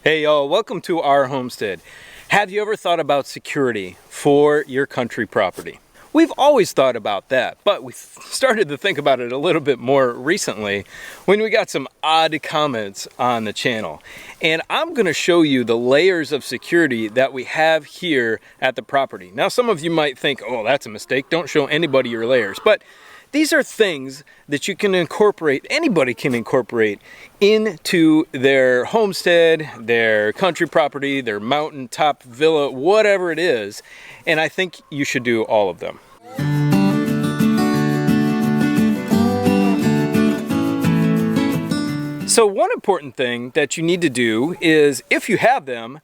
Hey y'all, welcome to our homestead. Have you ever thought about security for your country property? We've always thought about that, but we started to think about it a little bit more recently when we got some odd comments on the channel. And I'm going to show you the layers of security that we have here at the property. Now some of you might think, oh, that's a mistake, don't show anybody your layers. But these are things that you can incorporate, anybody can incorporate into their homestead, their country property, their mountaintop villa, whatever it is. And I think you should do all of them. So one important thing that you need to do is, if you have them,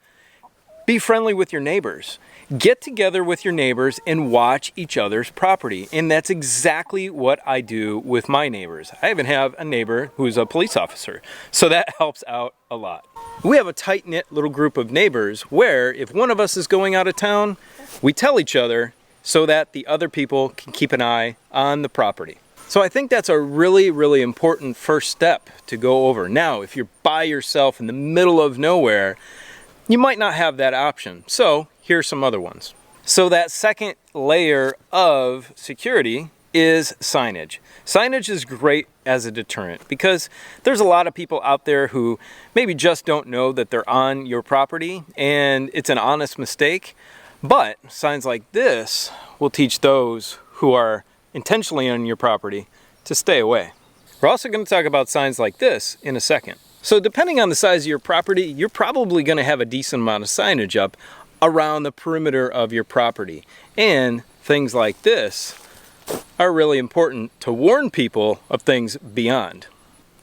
be friendly with your neighbors. Get together with your neighbors and watch each other's property. And that's exactly what I do with my neighbors. I even have a neighbor who's a police officer, so that helps out a lot. We have a tight-knit little group of neighbors where if one of us is going out of town, we tell each other so that the other people can keep an eye on the property. So I think that's a really, really important first step to go over. Now, if you're by yourself in the middle of nowhere, you might not have that option. So here's some other ones. So that second layer of security is signage. Signage is great as a deterrent because there's a lot of people out there who maybe just don't know that they're on your property and it's an honest mistake. But signs like this will teach those who are intentionally on your property to stay away. We're also going to talk about signs like this in a second. So depending on the size of your property, you're probably going to have a decent amount of signage up around the perimeter of your property. And things like this are really important to warn people of things beyond.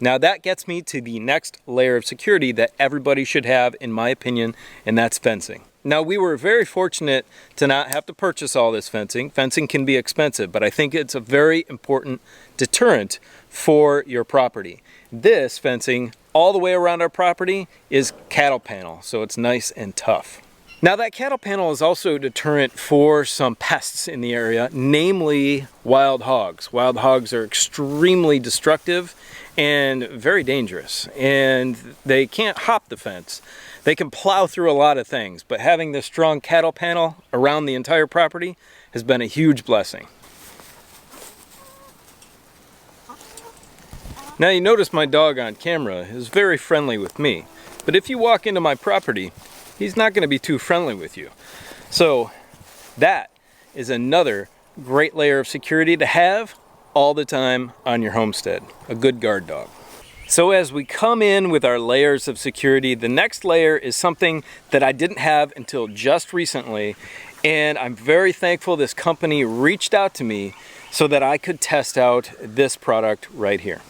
Now that gets me to the next layer of security that everybody should have, in my opinion, and that's fencing. Now we were very fortunate to not have to purchase all this fencing. Fencing can be expensive, but I think it's a very important deterrent for your property. This fencing all the way around our property is cattle panel, so it's nice and tough. Now that cattle panel is also a deterrent for some pests in the area, namely wild hogs. Wild hogs are extremely destructive and very dangerous, and they can't hop the fence. They can plow through a lot of things, but having this strong cattle panel around the entire property has been a huge blessing. Now you notice my dog on camera is very friendly with me, but if you walk into my property, he's not going to be too friendly with you. So that is another great layer of security to have all the time on your homestead, a good guard dog. So as we come in with our layers of security, the next layer is something that I didn't have until just recently, and I'm very thankful this company reached out to me so that I could test out this product right here.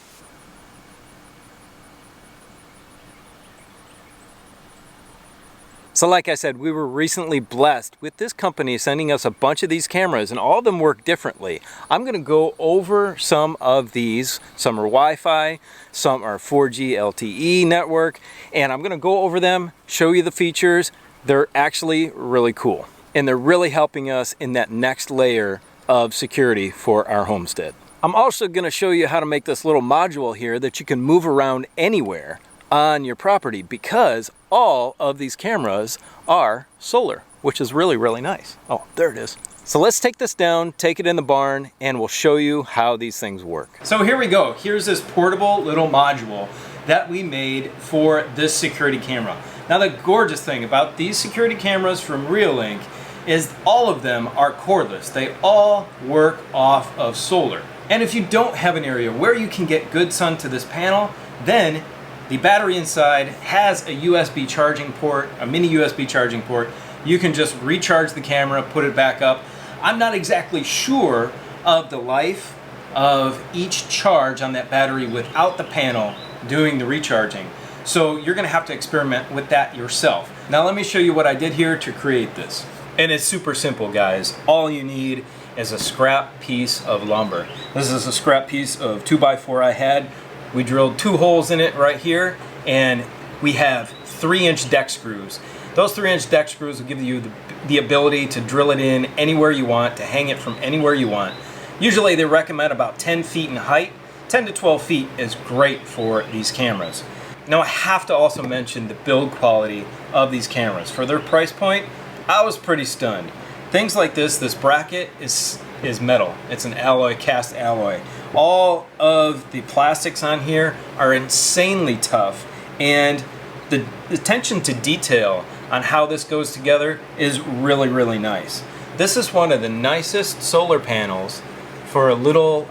So like I said, we were recently blessed with this company sending us a bunch of these cameras, and all of them work differently. I'm going to go over some of these. Some are Wi-Fi, some are 4G LTE network, and I'm going to go over them, show you the features. They're actually really cool, and they're really helping us in that next layer of security for our homestead. I'm also going to show you how to make this little module here that you can move around anywhere on your property, because all of these cameras are solar, which is really, really nice. Oh, there it is. So let's take this down, take it in the barn, and we'll show you how these things work. So here we go. Here's this portable little module that we made for this security camera. Now the gorgeous thing about these security cameras from Reolink is all of them are cordless. They all work off of solar. And if you don't have an area where you can get good sun to this panel, then the battery inside has a USB charging port, a mini USB charging port. You can just recharge the camera, put it back up. I'm not exactly sure of the life of each charge on that battery without the panel doing the recharging. So you're gonna have to experiment with that yourself. Now let me show you what I did here to create this. And it's super simple, guys. All you need is a scrap piece of lumber. This is a scrap piece of 2x4 I had. We drilled 2 holes in it right here, and we have 3-inch deck screws. Those 3-inch deck screws will give you the ability to drill it in anywhere you want, to hang it from anywhere you want. Usually they recommend about 10 feet in height. 10 to 12 feet is great for these cameras. Now I have to also mention the build quality of these cameras. For their price point, I was pretty stunned. Things like this bracket is metal. It's an alloy, cast alloy. All of the plastics on here are insanely tough, and the attention to detail on how this goes together is really, really nice. This is one of the nicest solar panels for a little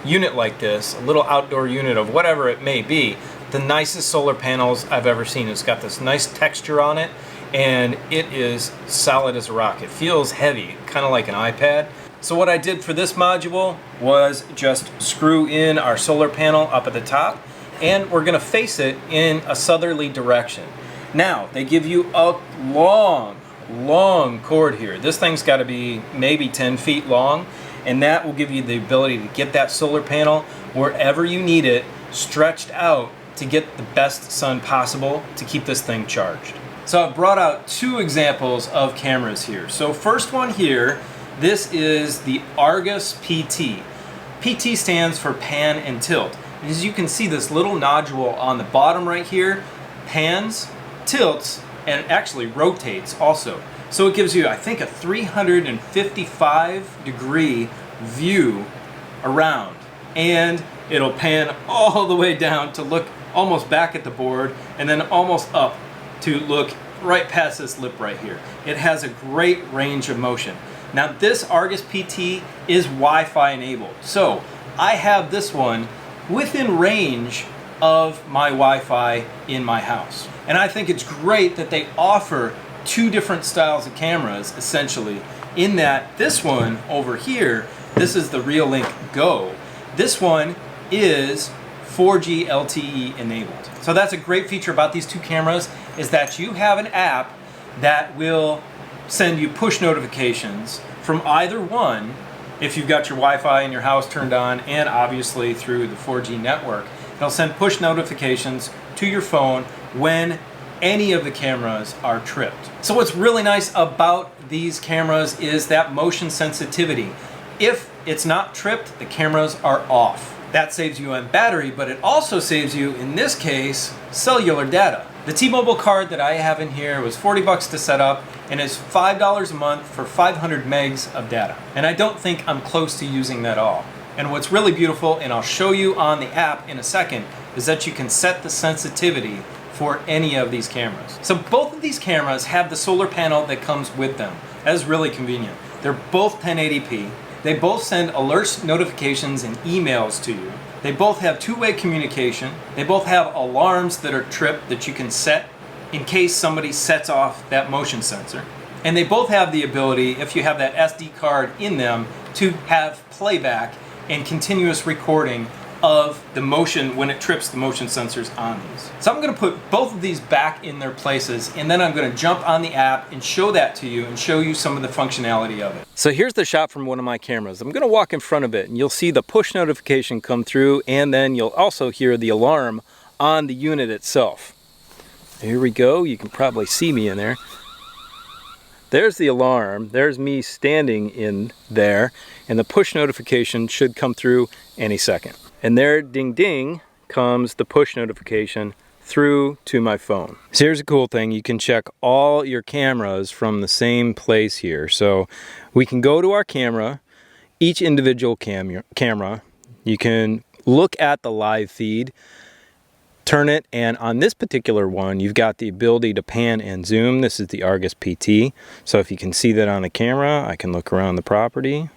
unit like this, a little outdoor unit of whatever it may be. The nicest solar panels I've ever seen. It's got this nice texture on it, and it is solid as a rock. It feels heavy, kind of like an iPad. So what I did for this module was just screw in our solar panel up at the top, and we're gonna face it in a southerly direction. Now, they give you a long cord here. This thing's gotta be maybe 10 feet long, and that will give you the ability to get that solar panel wherever you need it, stretched out to get the best sun possible to keep this thing charged. So I've brought out two examples of cameras here. So first one here, this is the Argus PT. PT stands for pan and tilt. And as you can see, this little nodule on the bottom right here pans, tilts, and actually rotates also. So it gives you, I think, a 355-degree view around. And it'll pan all the way down to look almost back at the board, and then almost up to look right past this lip right here. It has a great range of motion. Now this Argus PT is Wi-Fi enabled. So I have this one within range of my Wi-Fi in my house. And I think it's great that they offer two different styles of cameras, essentially, in that this one over here, this is the Reolink Go. This one is 4G LTE enabled. So that's a great feature about these two cameras, is that you have an app that will send you push notifications from either one if you've got your Wi-Fi in your house turned on, and obviously through the 4G network. It'll send push notifications to your phone when any of the cameras are tripped. So what's really nice about these cameras is that motion sensitivity. If it's not tripped, the cameras are off. That saves you on battery, but it also saves you, in this case, cellular data. The T-Mobile card that I have in here was 40 bucks to set up, and is $5 a month for 500 megs of data. And I don't think I'm close to using that all. And what's really beautiful, and I'll show you on the app in a second, is that you can set the sensitivity for any of these cameras. So both of these cameras have the solar panel that comes with them. That is really convenient. They're both 1080p. They both send alerts, notifications, and emails to you. They both have two-way communication. They both have alarms that are tripped that you can set in case somebody sets off that motion sensor. And they both have the ability, if you have that SD card in them, to have playback and continuous recording of the motion when it trips the motion sensors on these. So I'm going to put both of these back in their places, and then I'm going to jump on the app and show that to you and show you some of the functionality of it. So here's the shot from one of my cameras. I'm going to walk in front of it and you'll see the push notification come through, and then you'll also hear the alarm on the unit itself. Here we go. You can probably see me in there. There's the alarm. There's me standing in there, and the push notification should come through any second. And there, ding ding, comes the push notification through to my phone. So here's a cool thing. You can check all your cameras from the same place here. So we can go to our camera, each individual camera. You can look at the live feed, turn it, and on this particular one, you've got the ability to pan and zoom. This is the Argus PT. So if you can see that on the camera, I can look around the property.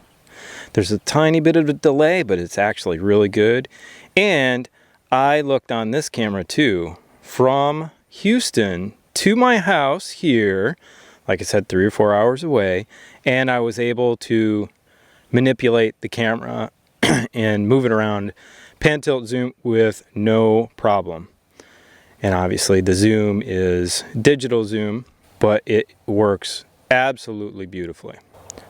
There's a tiny bit of a delay, but it's actually really good. And I looked on this camera too, from Houston to my house here, like I said, 3 or 4 hours away, and I was able to manipulate the camera and move it around, pan, tilt, zoom with no problem. And obviously the zoom is digital zoom, but it works absolutely beautifully.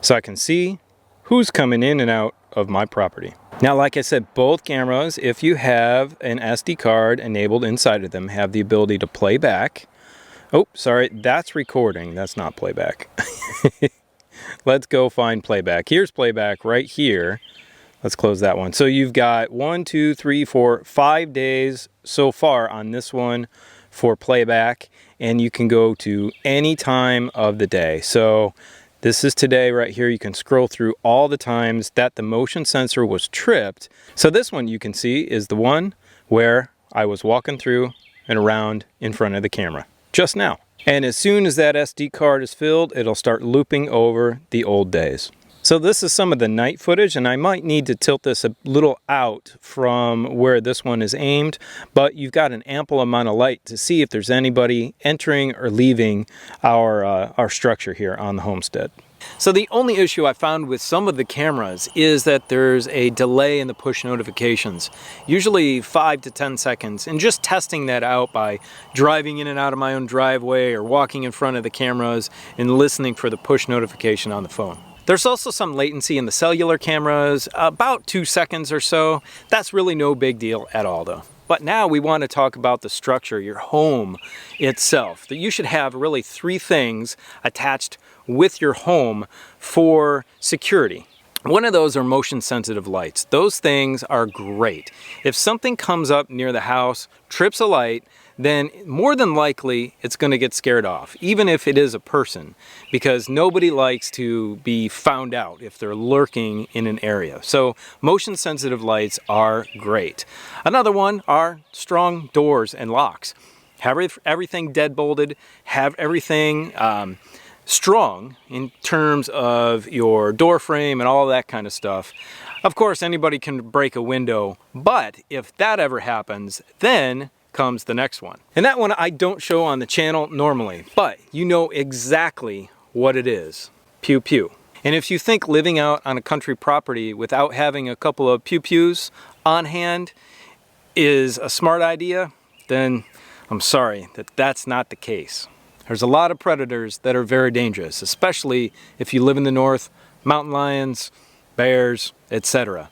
So I can see who's coming in and out of my property. Now, like I said, both cameras, if you have an SD card enabled inside of them, have the ability to play back. Oh, sorry, that's recording. That's not playback. Let's go find playback. Here's playback right here. Let's close that one. So you've got 1, 2, 3, 4, 5 days so far on this one for playback, and you can go to any time of the day. So this is today right here. You can scroll through all the times that the motion sensor was tripped. So this one you can see is the one where I was walking through and around in front of the camera just now. And as soon as that SD card is filled, it'll start looping over the old days. So this is some of the night footage, and I might need to tilt this a little out from where this one is aimed, but you've got an ample amount of light to see if there's anybody entering or leaving our structure here on the homestead. So the only issue I found with some of the cameras is that there's a delay in the push notifications, usually 5 to 10 seconds, and just testing that out by driving in and out of my own driveway or walking in front of the cameras and listening for the push notification on the phone. There's also some latency in the cellular cameras, about 2 seconds or so. That's really no big deal at all though. But now we want to talk about the structure, your home itself. That you should have really 3 things attached with your home for security. One of those are motion sensitive lights. Those things are great. If something comes up near the house, trips a light, then more than likely it's going to get scared off, even if it is a person, because nobody likes to be found out if they're lurking in an area. So motion sensitive lights are great. Another one are strong doors and locks. Have everything dead bolted, have everything strong in terms of your door frame and all that kind of stuff. Of course, anybody can break a window, but if that ever happens, then comes the next one. And that one I don't show on the channel normally, but you know exactly what it is. Pew pew. And if you think living out on a country property without having a couple of pew pews on hand is a smart idea, then I'm sorry that that's not the case. There's a lot of predators that are very dangerous, especially if you live in the north, mountain lions, bears, etc.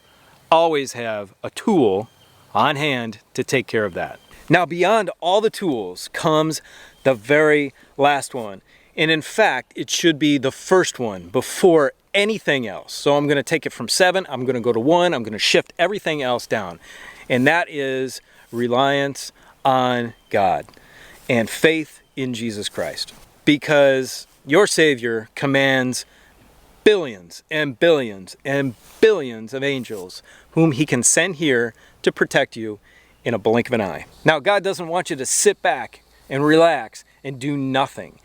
Always have a tool on hand to take care of that. Now, beyond all the tools comes the very last one. And in fact, it should be the first one before anything else. So I'm going to take it from 7, I'm going to go to 1, I'm going to shift everything else down. And that is reliance on God and faith in Jesus Christ. Because your Savior commands billions and billions and billions of angels whom he can send here to protect you in a blink of an eye. Now, God doesn't want you to sit back and relax and do nothing.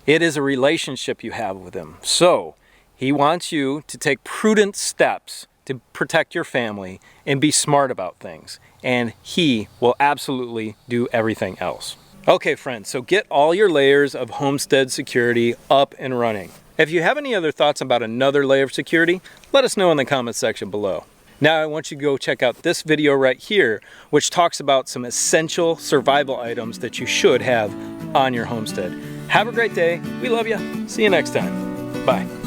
It is a relationship you have with him. So he wants you to take prudent steps to protect your family and be smart about things. And he will absolutely do everything else. Okay, friends, so get all your layers of homestead security up and running. If you have any other thoughts about another layer of security, let us know in the comments section below. Now I want you to go check out this video right here, which talks about some essential survival items that you should have on your homestead. Have a great day. We love you. See you next time. Bye.